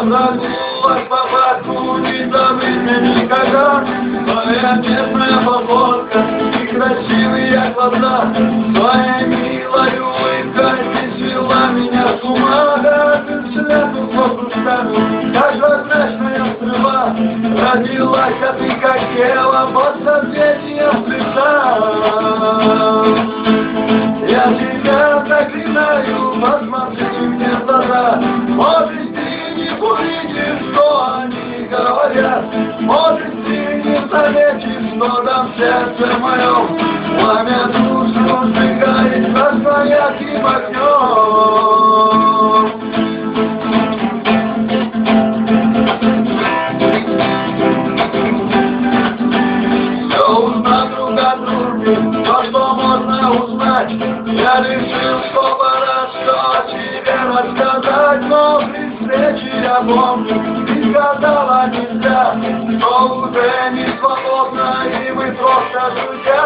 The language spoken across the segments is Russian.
прогнулась по парку, не забыть никогда. Твоя нежная походка и красивые глаза, твоя милая улыбка свела меня с ума. Да, ты свету пропускаю, как воздушная стрела, родилась, а ты как тело под созвездием лица. Я тебя заклинаю, посмотри мне в глаза. Может, ты не увидишь, что они говорят. Может, ты не заметишь, что там в сердце моем пламя душу сжигает, красным ярким огнем. Все узнать друг о друге, то, что можно узнать. Я решил, что пора что тебе рассказать, но при встрече я помню, ты сказала нельзя, что уже не свободно, и мы просто друзья.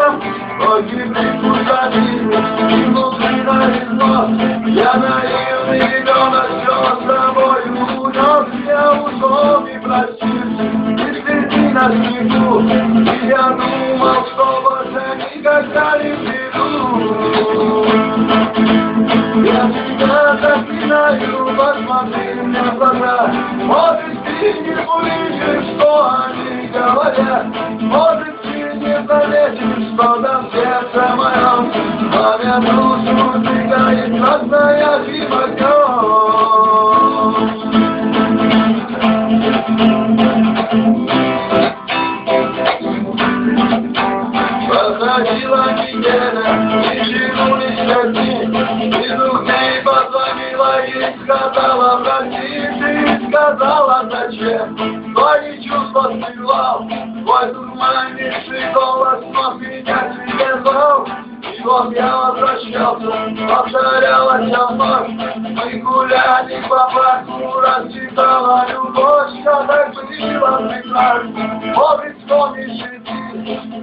Погибли пузатины, и внутри нарезно, я наивный ребенок, все с тобой унес. Я ушел и простился, и среди нас снегу, и я думал, что больше никогда не приду. Я тебя заклинаю, посмотри мне в глаза. Может, ты не увидишь, что они говорят. Может, ты не заметишь, что там в сердце моем пламя душу сжигает, красным ярким огнем. Проходила неделя, ничего не спроси, и вдруг ты позвонила и сказала: прости. Ты сказала зачем, твои чувства скрывал, твой дурманящий голос вновь меня тебе звал. И вот я возвращался, повторялась вновь, мы гуляли по парку, расцветала любовь. Все так было прекрасно, может, вспомнишь и ты,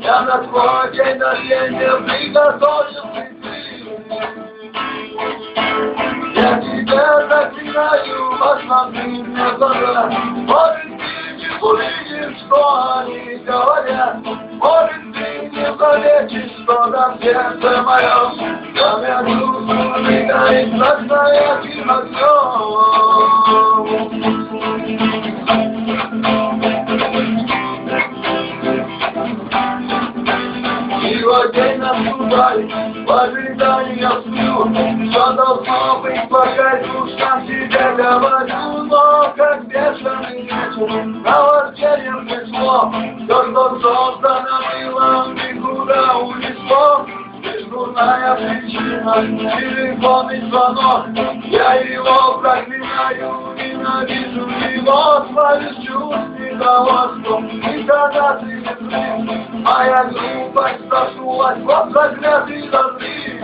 я на твой день рождения приготовил цветы. Я тебя заклинаю, посмотри мне в глаза. Может, ты не увидишь, что они говорят. Может, ты не заметишь, что там в сердце моем пламя душу сжигает, красным ярким огнем. И вот день наступает, в ожидании я сплю. Все должно быть по кайфу, что тебе говорю. Но как бешеный ветер, наваждением пришло. Все, что создано было, никуда унесло. Лишь дурная причина, телефонный звонок. Я его проклинаю, ненавижу его. Славишь чувств недовольством, и когда ты не злишь, моя глупость проснулась, вот заклятый разрыв.